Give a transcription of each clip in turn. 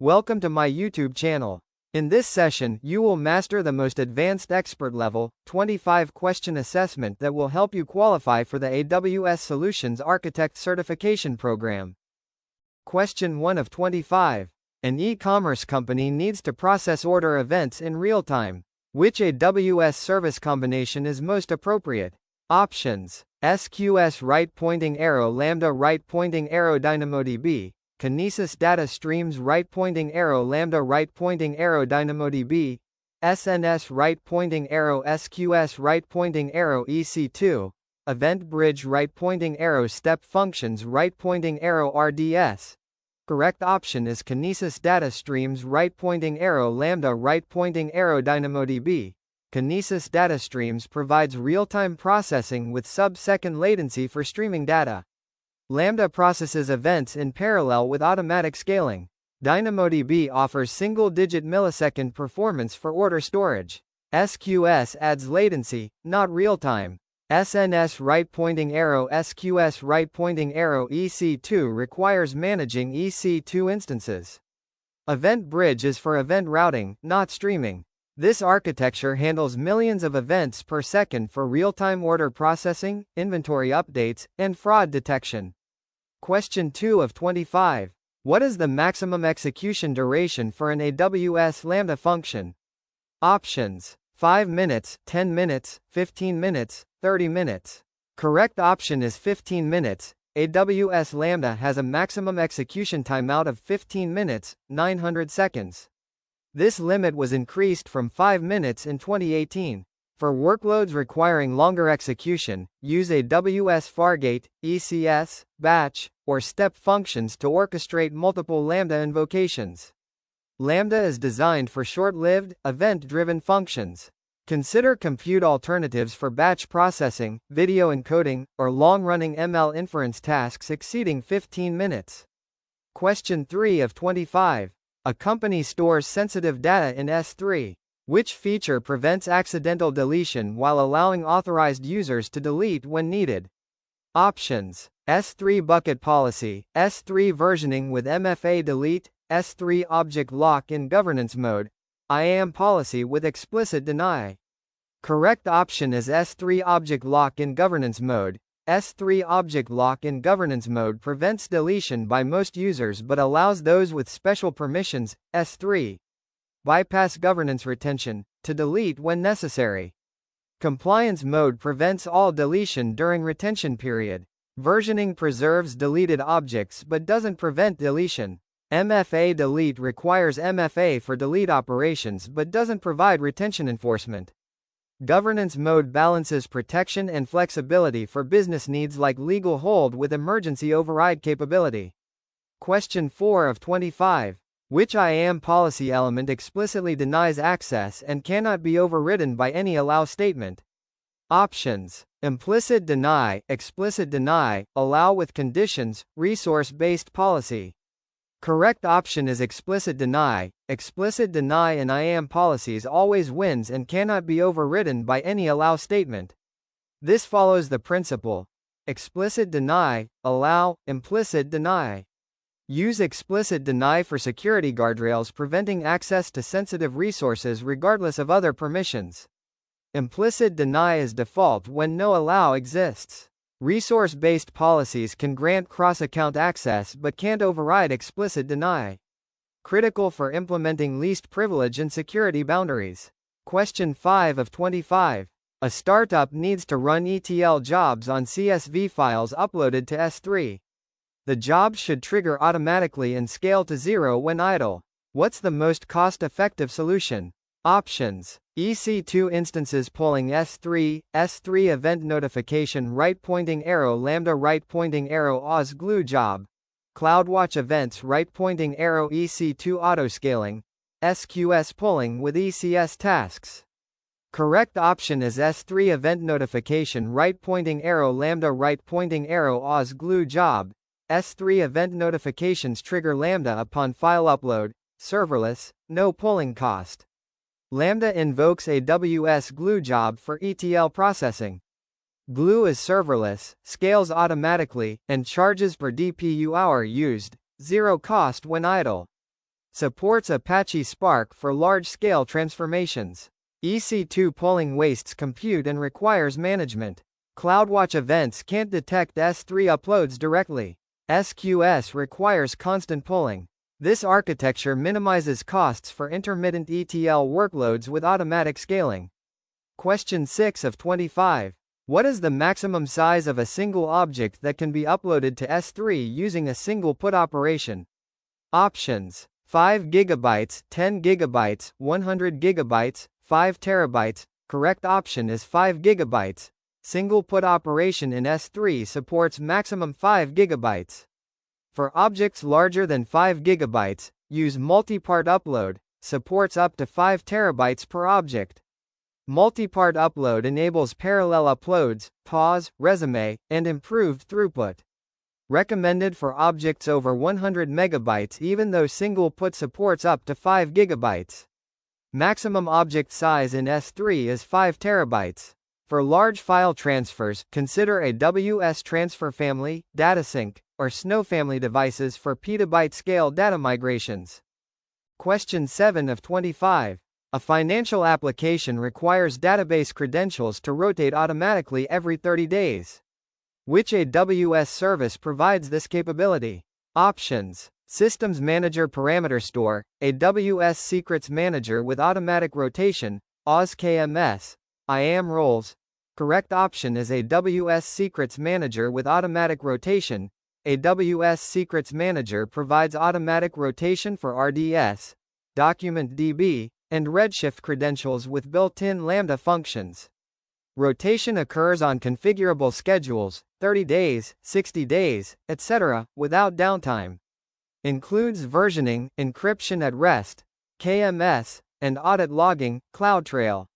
Welcome to my YouTube channel. In this session, you will master the most advanced expert level 25 question assessment that will help you qualify for the AWS Solutions Architect Certification Program. Question 1 of 25. An e-commerce company needs to process order events in real time. Which AWS service combination is most appropriate? Options: SQS right pointing arrow Lambda right pointing arrow DynamoDB, Kinesis data streams right pointing arrow Lambda right pointing arrow DynamoDB, SNS right pointing arrow SQS right pointing arrow EC2, Event bridge right pointing arrow step functions right pointing arrow RDS. Correct option is Kinesis data streams right pointing arrow Lambda right pointing arrow DynamoDB. Kinesis data streams provides real-time processing with sub-second latency for streaming data. Lambda processes events in parallel with automatic scaling. DynamoDB offers single-digit millisecond performance for order storage. SQS adds latency, not real-time. SNS right pointing arrow SQS right pointing arrow EC2 requires managing EC2 instances. Event bridge is for event routing, not streaming. This architecture handles millions of events per second for real-time order processing, inventory updates, and fraud detection. Question 2 of 25. What is the maximum execution duration for an AWS Lambda function? Options: 5 minutes, 10 minutes, 15 minutes, 30 minutes. Correct option is 15 minutes. AWS Lambda has a maximum execution timeout of 15 minutes, 900 seconds. This limit was increased from 5 minutes in 2018. For workloads requiring longer execution, use AWS Fargate, ECS, batch, or step functions to orchestrate multiple Lambda invocations. Lambda is designed for short-lived, event-driven functions. Consider compute alternatives for batch processing, video encoding, or long-running ML inference tasks exceeding 15 minutes. Question 3 of 25. A company stores sensitive data in S3. Which feature prevents accidental deletion while allowing authorized users to delete when needed? Options: S3 bucket policy, S3 versioning with MFA Delete, S3 object lock in governance mode, IAM policy with explicit deny. Correct option is S3 object lock in governance mode. S3 object lock in governance mode prevents deletion by most users but allows those with special permissions, S3 bypass governance retention, to delete when necessary. Compliance mode prevents all deletion during retention period. Versioning preserves deleted objects but doesn't prevent deletion. MFA Delete requires MFA for delete operations but doesn't provide retention enforcement. Governance mode balances protection and flexibility for business needs like legal hold with emergency override capability. Question 4 of 25. Which IAM policy element explicitly denies access and cannot be overridden by any allow statement? Options: implicit deny, explicit deny, allow with conditions, resource-based policy. Correct option is explicit deny. Explicit deny in IAM policies always wins and cannot be overridden by any allow statement. This follows the principle: explicit deny, allow, implicit deny. Use explicit deny for security guardrails preventing access to sensitive resources regardless of other permissions. Implicit deny is default when no allow exists. Resource-based policies can grant cross-account access but can't override explicit deny. Critical for implementing least privilege and security boundaries. Question 5 of 25. A startup needs to run ETL jobs on CSV files uploaded to S3. The jobs should trigger automatically and scale to 0 when idle. What's the most cost-effective solution? Options: EC2 instances pulling S3, S3 event notification right pointing arrow Lambda right pointing arrow AWS glue job, CloudWatch events right pointing arrow EC2 autoscaling, SQS pulling with ECS tasks. Correct option is S3 event notification right pointing arrow Lambda right pointing arrow AWS glue job. S3 event notifications trigger Lambda upon file upload, serverless, no pulling cost. Lambda invokes AWS Glue job for ETL processing. Glue is serverless, scales automatically, and charges per DPU hour used, zero cost when idle. Supports Apache Spark for large-scale transformations. EC2 polling wastes compute and requires management. CloudWatch events can't detect S3 uploads directly. SQS requires constant polling. This architecture minimizes costs for intermittent ETL workloads with automatic scaling. Question 6 of 25. What is the maximum size of a single object that can be uploaded to S3 using a single put operation? Options: 5 GB, 10 GB, 100 GB, 5 TB. Correct option is 5 GB. Single put operation in S3 supports maximum 5 GB. For objects larger than 5 GB, use multi-part upload, supports up to 5 TB per object. Multi-part upload enables parallel uploads, pause, resume, and improved throughput. Recommended for objects over 100 MB even though single put supports up to 5 GB. Maximum object size in S3 is 5 TB. For large file transfers, consider AWS Transfer Family, DataSync, or Snow Family devices for petabyte scale data migrations. Question 7 of 25. A financial application requires database credentials to rotate automatically every 30 days. Which AWS service provides this capability? Options: Systems Manager Parameter Store, AWS Secrets Manager with automatic rotation, AWS-KMS, IAM roles. Correct option is AWS Secrets Manager with automatic rotation. AWS Secrets Manager provides automatic rotation for RDS, DocumentDB, and Redshift credentials with built-in Lambda functions. Rotation occurs on configurable schedules, 30 days, 60 days, etc., without downtime. Includes versioning, encryption at rest, KMS, and audit logging, CloudTrail.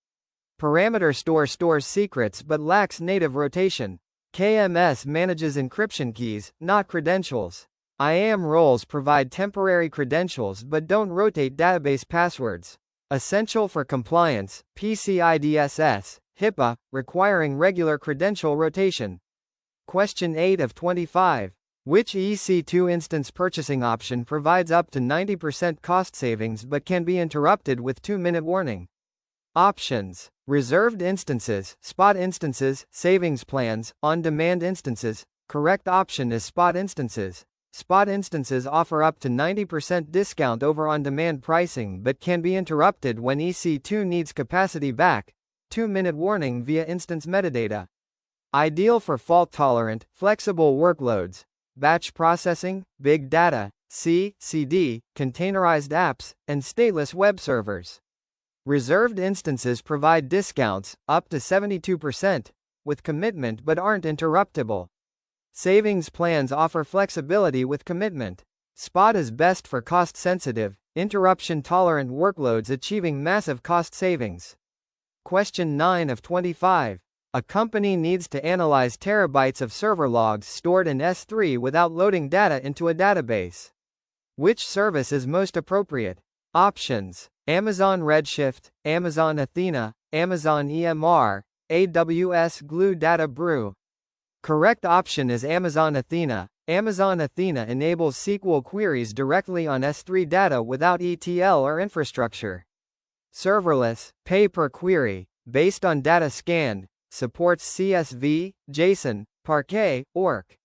Parameter Store stores secrets but lacks native rotation. KMS manages encryption keys, not credentials. IAM roles provide temporary credentials but don't rotate database passwords. Essential for compliance, PCI DSS, HIPAA, requiring regular credential rotation. Question 8 of 25. Which EC2 instance purchasing option provides up to 90% cost savings but can be interrupted with 2-minute warning? Options: Reserved instances, spot instances, savings plans, on-demand instances. Correct option is spot instances. Spot instances offer up to 90% discount over on-demand pricing but can be interrupted when EC2 needs capacity back. 2-minute warning via instance metadata. Ideal for fault-tolerant, flexible workloads. Batch processing, big data, CD, containerized apps, and stateless web servers. Reserved instances provide discounts, up to 72%, with commitment but aren't interruptible. Savings plans offer flexibility with commitment. Spot is best for cost-sensitive, interruption-tolerant workloads achieving massive cost savings. Question 9 of 25. A company needs to analyze terabytes of server logs stored in S3 without loading data into a database. Which service is most appropriate? Options: Amazon Redshift, Amazon Athena, Amazon EMR, AWS Glue Data Brew. Correct option is Amazon Athena. Amazon Athena enables SQL queries directly on S3 data without ETL or infrastructure. Serverless, pay per query, based on data scanned, supports CSV, JSON, Parquet, ORC.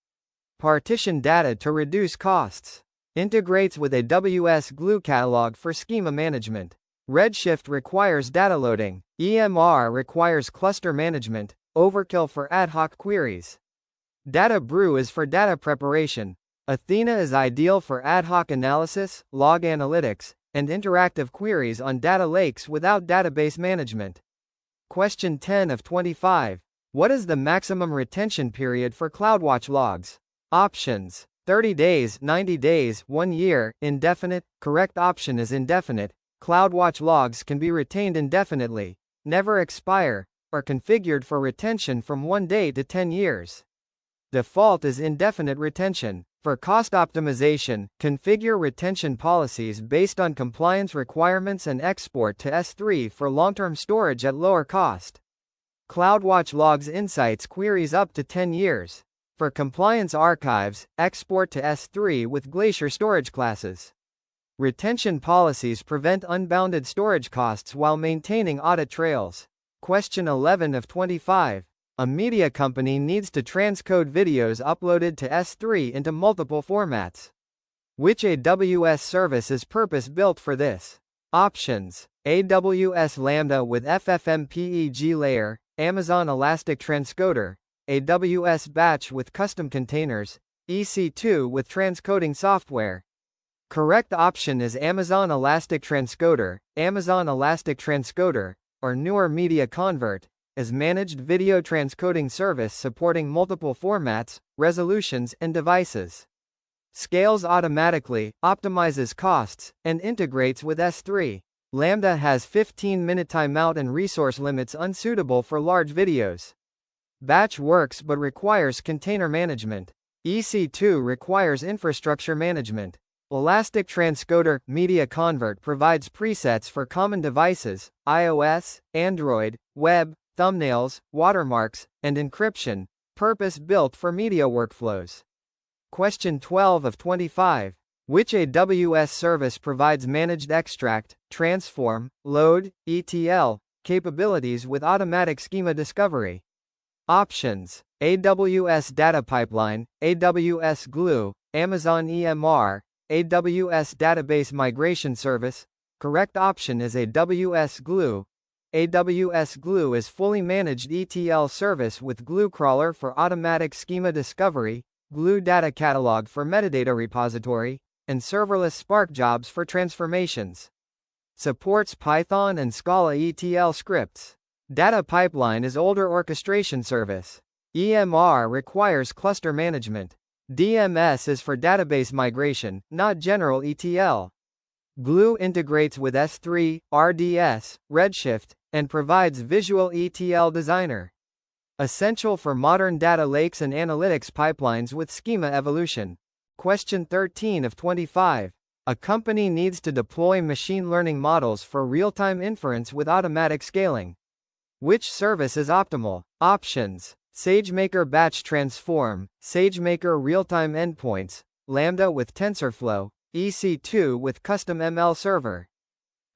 Partition data to reduce costs. Integrates with AWS Glue Catalog for schema management. Redshift requires data loading. EMR requires cluster management, overkill for ad hoc queries. Data Brew is for data preparation. Athena is ideal for ad hoc analysis, log analytics, and interactive queries on data lakes without database management. Question 10 of 25. What is the maximum retention period for CloudWatch logs? Options: 30 days, 90 days, 1 year, indefinite. Correct option is indefinite. CloudWatch logs can be retained indefinitely, never expire, or configured for retention from 1 day to 10 years. Default is indefinite retention. For cost optimization, configure retention policies based on compliance requirements and export to S3 for long-term storage at lower cost. CloudWatch logs insights queries up to 10 years. For compliance archives, export to S3 with Glacier storage classes. Retention policies prevent unbounded storage costs while maintaining audit trails. Question 11 of 25. A media company needs to transcode videos uploaded to S3 into multiple formats. Which AWS service is purpose-built for this? Options: AWS Lambda with FFmpeg layer, Amazon Elastic Transcoder, AWS Batch with custom containers, EC2 with transcoding software. Correct option is Amazon Elastic Transcoder. Amazon Elastic Transcoder, or newer Media Convert, is managed video transcoding service supporting multiple formats, resolutions, and devices. Scales automatically, optimizes costs, and integrates with S3. Lambda has 15-minute timeout and resource limits unsuitable for large videos. Batch works but requires container management. EC2 requires infrastructure management. Elastic Transcoder Media Convert provides presets for common devices, iOS, Android, web, thumbnails, watermarks, and encryption, purpose-built for media workflows. Question 12 of 25. Which AWS service provides managed extract, transform, load, ETL capabilities with automatic schema discovery? Options: AWS Data Pipeline, AWS Glue, Amazon EMR, AWS Database Migration Service. Correct option is AWS Glue. AWS Glue is fully managed ETL service with Glue Crawler for automatic schema discovery, Glue Data Catalog for metadata repository, and serverless Spark jobs for transformations. Supports Python and Scala ETL scripts. Data Pipeline is older orchestration service. EMR requires cluster management. DMS is for database migration, not general ETL. Glue integrates with S3, RDS, Redshift, and provides Visual ETL Designer. Essential for modern data lakes and analytics pipelines with schema evolution. Question 13 of 25. A company needs to deploy machine learning models for real-time inference with automatic scaling. Which service is optimal? Options: SageMaker Batch Transform, SageMaker Real-Time Endpoints, Lambda with TensorFlow, EC2 with Custom ML Server.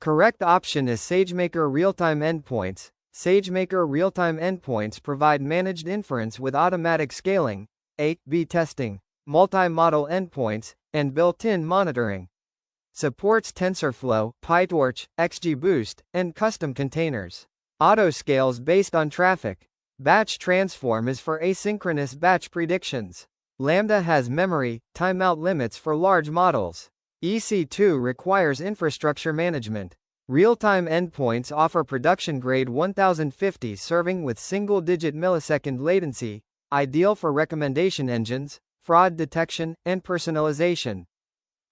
Correct option is SageMaker Real-Time Endpoints. SageMaker Real-Time Endpoints provide managed inference with automatic scaling, A/B testing, multi-model endpoints, and built-in monitoring. Supports TensorFlow, PyTorch, XGBoost, and custom containers. Autoscales based on traffic. Batch Transform is for asynchronous batch predictions. Lambda has memory, timeout limits for large models. EC2 requires infrastructure management. Real-time endpoints offer production-grade 1050 serving with single-digit millisecond latency, ideal for recommendation engines, fraud detection, and personalization.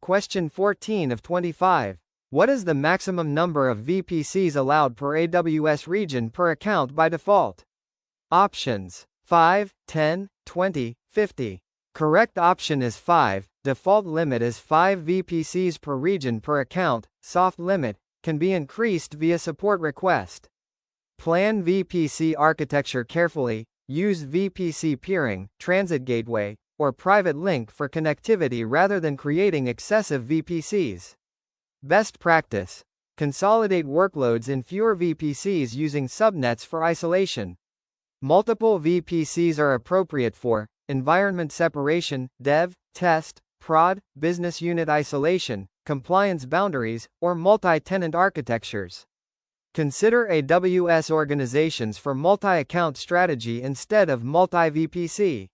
Question 14 of 25. What is the maximum number of VPCs allowed per AWS region per account by default? Options: 5, 10, 20, 50. Correct option is 5. Default limit is 5 VPCs per region per account. Soft limit can be increased via support request. Plan VPC architecture carefully. Use VPC peering, transit gateway, or private link for connectivity rather than creating excessive VPCs. Best practice: consolidate workloads in fewer VPCs using subnets for isolation. Multiple VPCs are appropriate for environment separation, dev, test, prod, business unit isolation, compliance boundaries, or multi-tenant architectures. Consider AWS organizations for multi-account strategy instead of multi-VPC.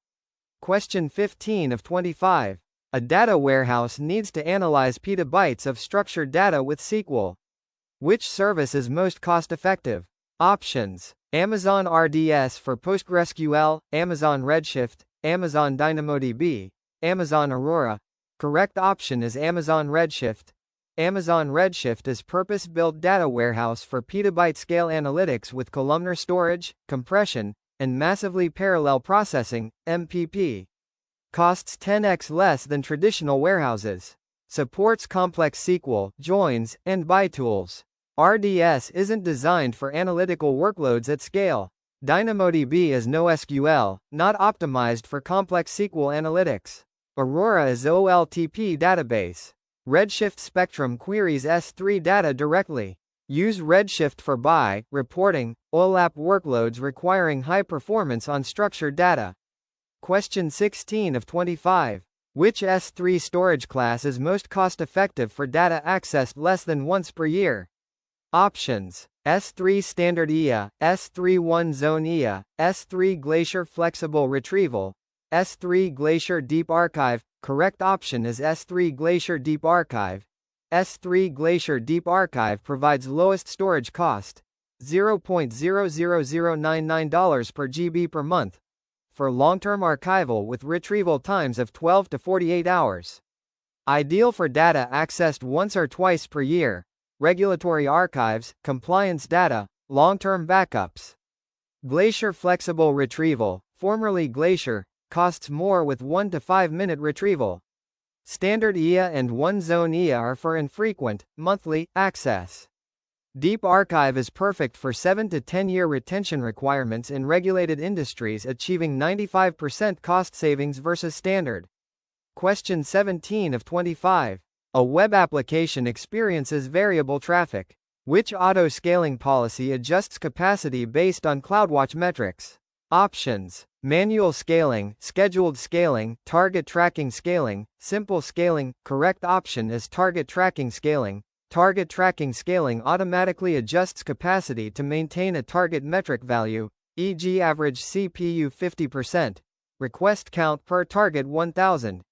Question 15 of 25. A data warehouse needs to analyze petabytes of structured data with SQL. Which service is most cost-effective? Options: Amazon RDS for PostgreSQL, Amazon Redshift, Amazon DynamoDB, Amazon Aurora. Correct option is Amazon Redshift. Amazon Redshift is purpose-built data warehouse for petabyte-scale analytics with columnar storage, compression, and massively parallel processing, MPP. Costs 10x less than traditional warehouses. Supports complex SQL, joins, and BI tools. RDS isn't designed for analytical workloads at scale. DynamoDB is NoSQL, not optimized for complex SQL analytics. Aurora is OLTP database. Redshift Spectrum queries S3 data directly. Use Redshift for buy, reporting, OLAP workloads requiring high performance on structured data. Question 16 of 25. Which S3 storage class is most cost-effective for data accessed less than once per year? Options: S3 Standard IA, S3 One Zone IA, S3 Glacier Flexible Retrieval, S3 Glacier Deep Archive. Correct option is S3 Glacier Deep Archive. S3 Glacier Deep Archive provides lowest storage cost, $0.00099 per GB per month, for long-term archival with retrieval times of 12 to 48 hours. Ideal for data accessed once or twice per year, regulatory archives, compliance data, long-term backups. Glacier Flexible Retrieval, formerly Glacier, costs more with 1 to 5 minute retrieval. Standard IA and One Zone IA are for infrequent, monthly, access. Deep Archive is perfect for 7 to 10 year retention requirements in regulated industries, achieving 95% cost savings versus standard. Question 17 of 25. A web application experiences variable traffic. Which auto-scaling policy adjusts capacity based on CloudWatch metrics? Options: manual scaling, scheduled scaling, target tracking scaling, simple scaling. Correct option is target tracking scaling. Target tracking scaling automatically adjusts capacity to maintain a target metric value, e.g. average CPU 50%, request count per target 1000.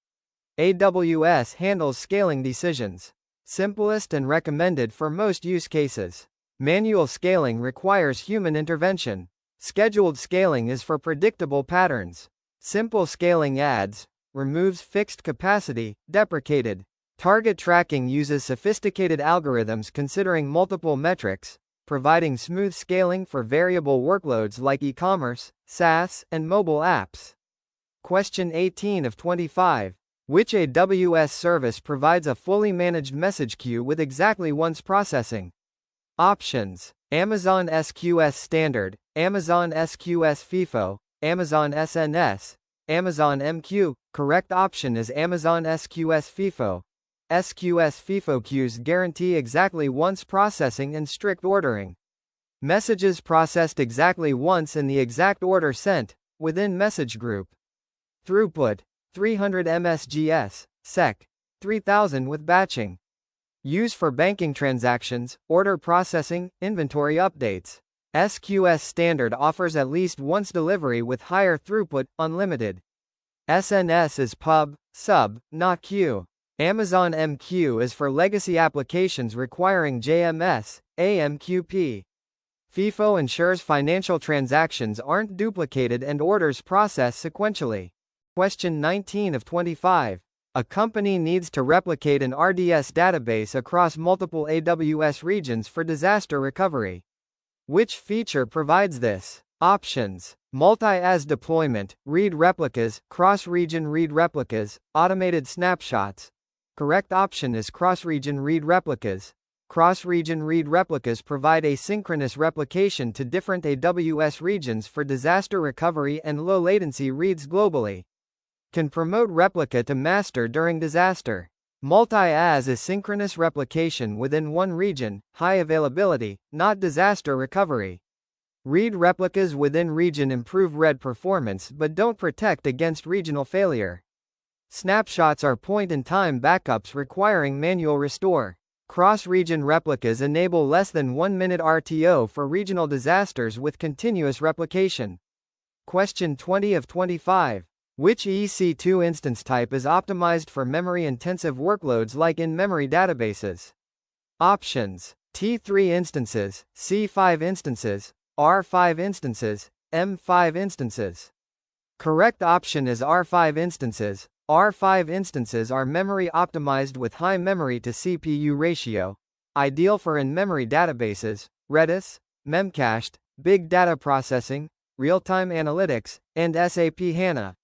AWS handles scaling decisions. Simplest and recommended for most use cases. Manual scaling requires human intervention. Scheduled scaling is for predictable patterns. Simple scaling adds, removes fixed capacity, deprecated. Target tracking uses sophisticated algorithms considering multiple metrics, providing smooth scaling for variable workloads like e-commerce, SaaS, and mobile apps. Question 18 of 25. Which AWS service provides a fully managed message queue with exactly once processing? Options: Amazon SQS Standard, Amazon SQS FIFO, Amazon SNS, Amazon MQ. Correct option is Amazon SQS FIFO. SQS FIFO queues guarantee exactly once processing and strict ordering. Messages processed exactly once in the exact order sent, within message group. Throughput: 300 MSGS, sec. 3000 with batching. Use for banking transactions, order processing, inventory updates. SQS Standard offers at least once delivery with higher throughput, unlimited. SNS is pub, sub, not queue. Amazon MQ is for legacy applications requiring JMS, AMQP. FIFO ensures financial transactions aren't duplicated and orders process sequentially. Question 19 of 25. A company needs to replicate an RDS database across multiple AWS regions for disaster recovery. Which feature provides this? Options: multi-as deployment, read replicas, cross-region read replicas, automated snapshots. Correct option is cross-region read replicas. Cross-region read replicas provide asynchronous replication to different AWS regions for disaster recovery and low latency reads globally. Can promote replica to master during disaster. Multi-as is synchronous replication within one region, high availability, not disaster recovery. Read replicas within region improve read performance but don't protect against regional failure. Snapshots are point-in-time backups requiring manual restore. Cross-region replicas enable less than 1 minute RTO for regional disasters with continuous replication. Question 20 of 25. Which EC2 instance type is optimized for memory-intensive workloads like in-memory databases? Options: T3 instances, C5 instances, R5 instances, M5 instances. Correct option is R5 instances. R5 instances are memory optimized with high memory to CPU ratio, ideal for in-memory databases, Redis, Memcached, big data processing, real-time analytics, and SAP HANA.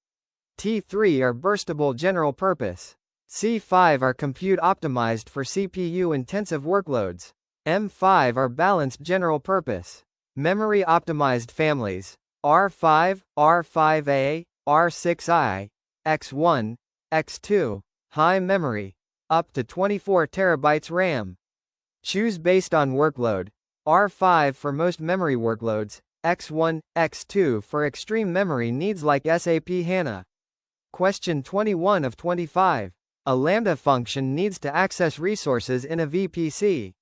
T3 are burstable general purpose. C5 are compute optimized for CPU-intensive workloads. M5 are balanced general purpose. Memory optimized families: R5, R5A, R6i, X1, X2. High memory. up to 24 terabytes RAM. Choose based on workload. R5 for most memory workloads, X1, X2 for extreme memory needs like SAP HANA. Question 21 of 25. A Lambda function needs to access resources in a VPC.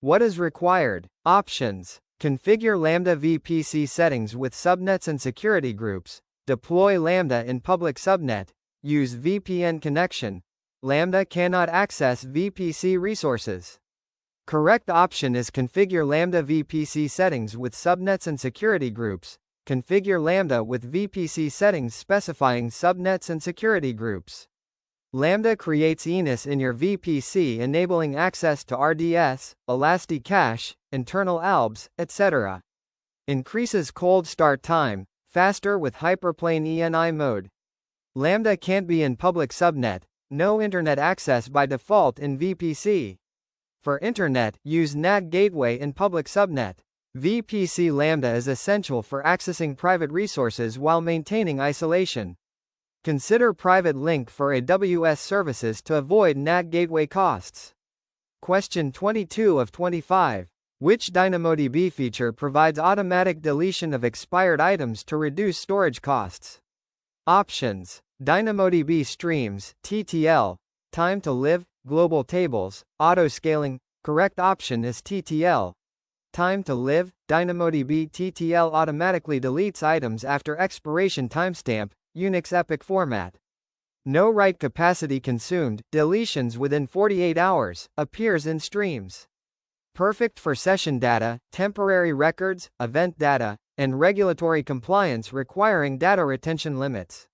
What is required? Options. Configure Lambda VPC settings with subnets and security groups. Deploy Lambda in public subnet. Use VPN connection. Lambda cannot access VPC resources. Correct option is configure Lambda VPC settings with subnets and security groups. Configure Lambda with VPC settings specifying subnets and security groups. Lambda creates ENIS in your VPC enabling access to RDS, Elasticache, internal ALBs, etc. Increases cold start time, faster with hyperplane ENI mode. Lambda can't be in public subnet, no internet access by default in VPC. For internet, use NAT gateway in public subnet. VPC Lambda is essential for accessing private resources while maintaining isolation. Consider private link for AWS services to avoid NAT gateway costs. Question 22 of 25. Which DynamoDB feature provides automatic deletion of expired items to reduce storage costs? Options. DynamoDB Streams, TTL, Time to Live, Global Tables, Auto-scaling. Correct option is TTL. Time to Live, DynamoDB TTL automatically deletes items after expiration timestamp, Unix epic format. No write capacity consumed, deletions within 48 hours, appears in streams. Perfect for session data, temporary records, event data, and regulatory compliance requiring data retention limits.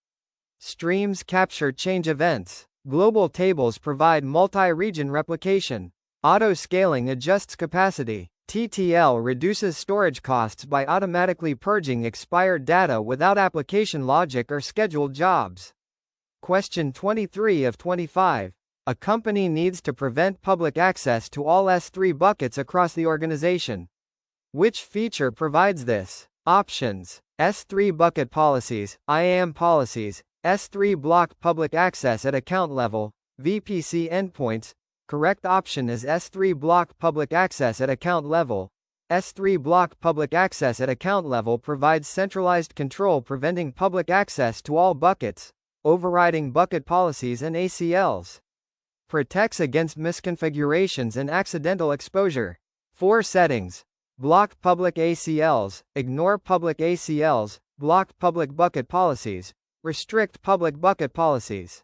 Streams capture change events. Global tables provide multi-region replication. Auto-scaling adjusts capacity. TTL reduces storage costs by automatically purging expired data without application logic or scheduled jobs. Question 23 of 25. A company needs to prevent public access to all S3 buckets across the organization. Which feature provides this? Options. S3 bucket policies, IAM policies, S3 block public access at account level, VPC endpoints. Correct option is S3 block public access at account level. S3 block public access at account level provides centralized control preventing public access to all buckets, overriding bucket policies and ACLs. Protects against misconfigurations and accidental exposure. 4 settings. Block public ACLs, ignore public ACLs, block public bucket policies, restrict public bucket policies.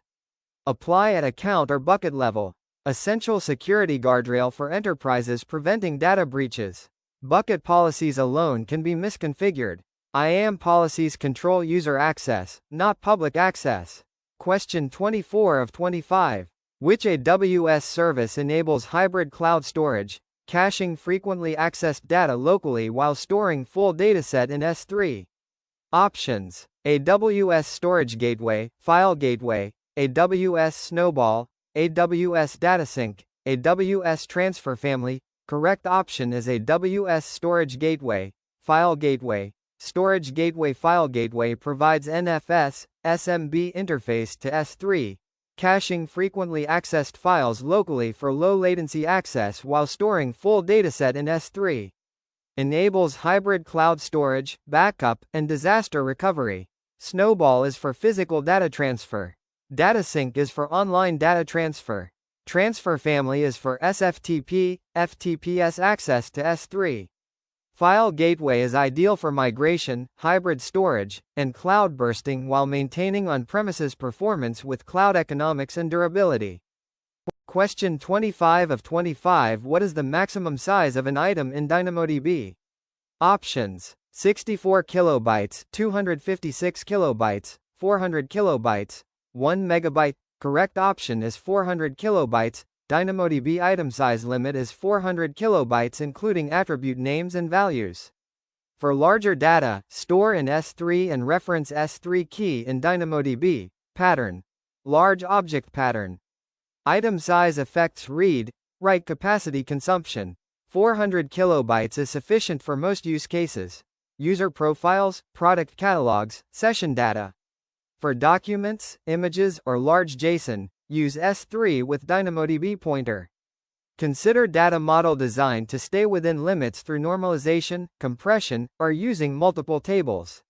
Apply at account or bucket level. Essential security guardrail for enterprises preventing data breaches. Bucket policies alone can be misconfigured. IAM policies control user access, not public access. Question 24 of 25. Which AWS service enables hybrid cloud storage, caching frequently accessed data locally while storing full dataset in S3? Options. AWS Storage Gateway, File Gateway, AWS Snowball, AWS DataSync, AWS Transfer Family. Correct option is AWS Storage Gateway, File Gateway. Storage Gateway File Gateway provides NFS, SMB interface to S3, caching frequently accessed files locally for low latency access while storing full dataset in S3. Enables hybrid cloud storage, backup, and disaster recovery. Snowball is for physical data transfer. DataSync is for online data transfer. Transfer Family is for SFTP, FTPS access to S3. File Gateway is ideal for migration, hybrid storage, and cloud bursting while maintaining on-premises performance with cloud economics and durability. Question 25 of 25. What is the maximum size of an item in DynamoDB? Options. 64 kilobytes, 256 kilobytes, 400 kilobytes, 1 megabyte. Correct option is 400 kilobytes. DynamoDB item size limit is 400 kilobytes including attribute names and values. For larger data, store in S3 and reference S3 key in DynamoDB. Pattern. Large object pattern. Item size affects read, write capacity consumption. 400 kilobytes is sufficient for most use cases. User profiles, product catalogs, session data. For documents, images, or large JSON, use S3 with DynamoDB pointer. Consider data model design to stay within limits through normalization, compression, or using multiple tables.